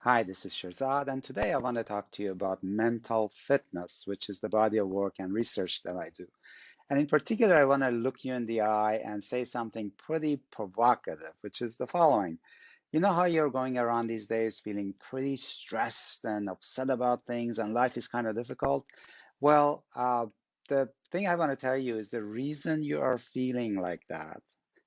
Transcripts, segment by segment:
Hi, this is Shirzad, and today I want to talk to you about mental fitness, which is the body of work and research that I do. And in particular, I want to look you in the eye and say something pretty provocative, which is the following. You know how you're going around these days feeling pretty stressed and upset about things, and life is kind of difficult? Well, the thing I want to tell you is the reason you are feeling like that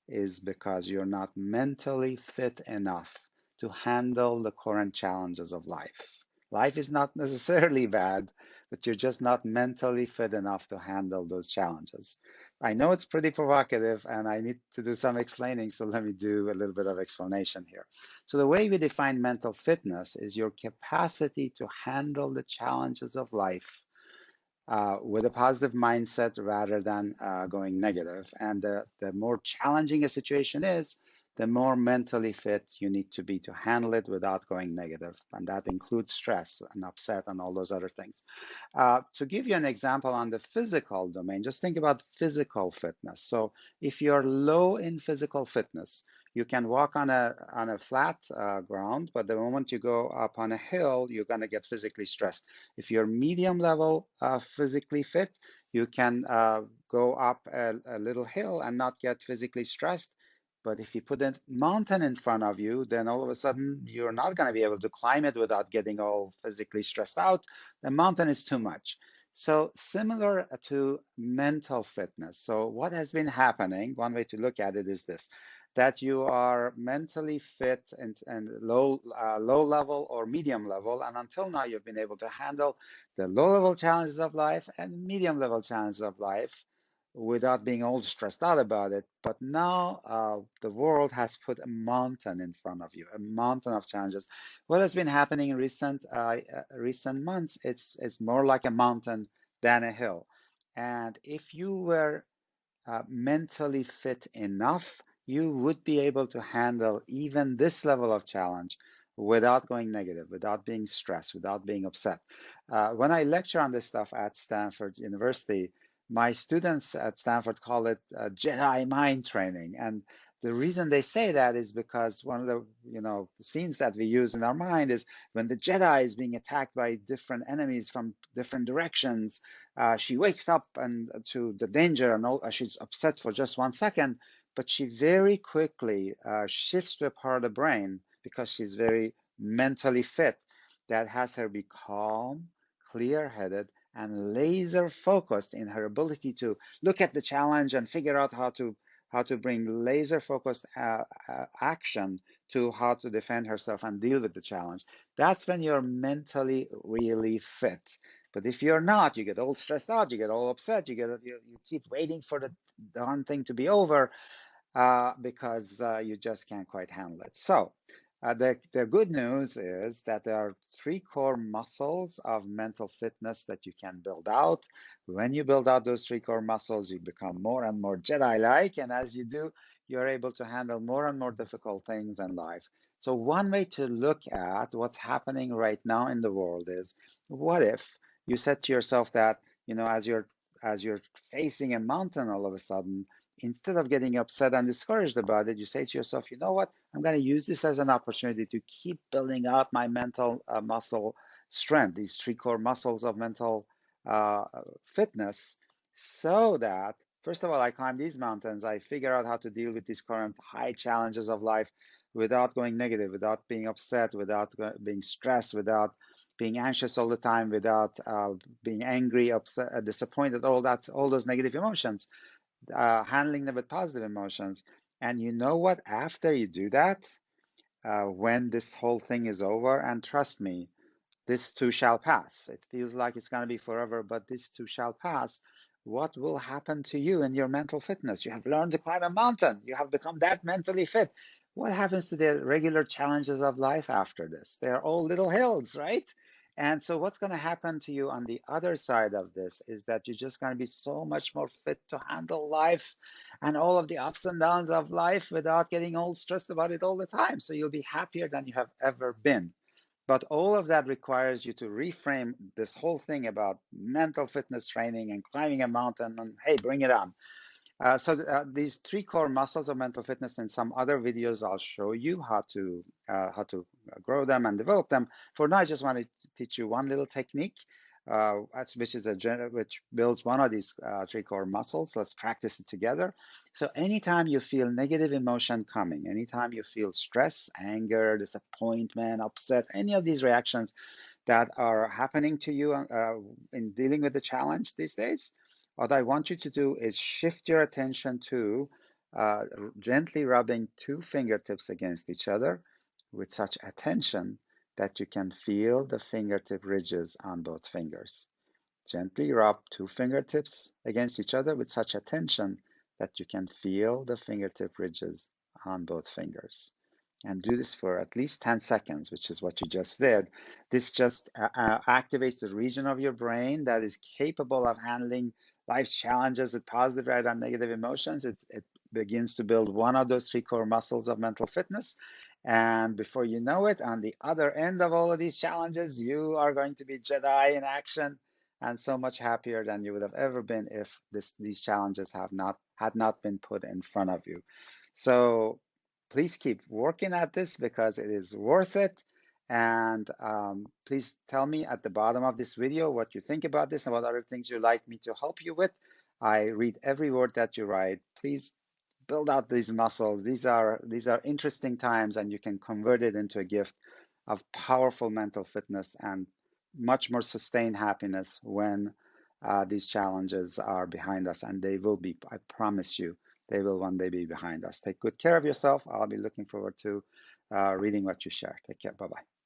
is because you're not mentally fit enough to handle the current challenges of life. Life is not necessarily bad, but you're just not mentally fit enough to handle those challenges. I know it's pretty provocative and I need to do some explaining, so let me do a little bit of explanation here. So, the way we define mental fitness is your capacity to handle the challenges of life with a positive mindset rather than going negative. And the more challenging a situation is, the more mentally fit you need to be to handle it without going negative. And that includes stress and upset and all those other things. To give you an example on the physical domain, just think about physical fitness. So if you're low in physical fitness, you can walk on a flat ground, but the moment you go up on a hill, you're going to get physically stressed. If you're medium level physically fit, you can go up a little hill and not get physically stressed. But if you put a mountain in front of you, then all of a sudden you're not going to be able to climb it without getting all physically stressed out. The mountain is too much. So similar to mental fitness. So what has been happening, one way to look at it is this, that you are mentally fit and low level or medium level. And until now, you've been able to handle the low level challenges of life and medium level challenges of life without being all stressed out about it. But now the world has put a mountain in front of you, a mountain of challenges. What has been happening in recent months, it's more like a mountain than a hill. And if you were mentally fit enough, you would be able to handle even this level of challenge without going negative, without being stressed, without being upset. When I lecture on this stuff at Stanford University, my students at Stanford call it Jedi mind training. And the reason they say that is because one of the scenes that we use in our mind is when the Jedi is being attacked by different enemies from different directions. She wakes up and to the danger, and all, she's upset for just 1 second, but she very quickly shifts to a part of the brain because she's very mentally fit that has her be calm, clear-headed, and laser focused in her ability to look at the challenge and figure out how to bring laser focused action to how to defend herself and deal with the challenge. That's when you're mentally really fit. But if you're not, you get all stressed out, you get all upset, you keep waiting for the darn thing to be over because you just can't quite handle it. So the good news is that there are three core muscles of mental fitness that you can build out. When you build out those three core muscles, you become more and more Jedi-like, and as you do, you're able to handle more and more difficult things in life. So one way to look at what's happening right now in the world is, what if you said to yourself that, as you're facing a mountain all of a sudden, instead of getting upset and discouraged about it, you say to yourself, you know what? I'm going to use this as an opportunity to keep building out my mental muscle strength, these three core muscles of mental uh, fitness, so that, first of all, I climb these mountains, I figure out how to deal with these current high challenges of life without going negative, without being upset, without being stressed, without being anxious all the time, without being angry, upset, disappointed, all those negative emotions, handling them with positive emotions. And you know what? After you do that, when this whole thing is over, and trust me, this too shall pass. It feels like it's going to be forever, but this too shall pass. What will happen to you in your mental fitness? You have learned to climb a mountain. You have become that mentally fit. What happens to the regular challenges of life after this? They're all little hills, right? And so, what's going to happen to you on the other side of this is that you're just going to be so much more fit to handle life and all of the ups and downs of life without getting all stressed about it all the time. So, you'll be happier than you have ever been. But all of that requires you to reframe this whole thing about mental fitness training and climbing a mountain and hey, bring it on. So these three core muscles of mental fitness, in some other videos, I'll show you how to grow them and develop them. For now, I just want to teach you one little technique, which builds one of these three core muscles. Let's practice it together. So anytime you feel negative emotion coming, anytime you feel stress, anger, disappointment, upset, any of these reactions that are happening to you in dealing with the challenge these days, what I want you to do is shift your attention to uh, gently rubbing two fingertips against each other with such attention that you can feel the fingertip ridges on both fingers. Gently rub two fingertips against each other with such attention that you can feel the fingertip ridges on both fingers. And do this for at least 10 seconds, which is what you just did. This just activates the region of your brain that is capable of handling life's challenges with positive rather than negative emotions. It begins to build one of those three core muscles of mental fitness. And before you know it, on the other end of all of these challenges, you are going to be Jedi in action and so much happier than you would have ever been if these challenges had not been put in front of you. So please keep working at this because it is worth it. And please tell me at the bottom of this video what you think about this and what other things you'd like me to help you with. I read every word that you write. Please build out these muscles. These are interesting times, and you can convert it into a gift of powerful mental fitness and much more sustained happiness when these challenges are behind us, and they will be. I promise you, they will one day be behind us. Take good care of yourself. I'll be looking forward to reading what you share. Take care. Bye bye.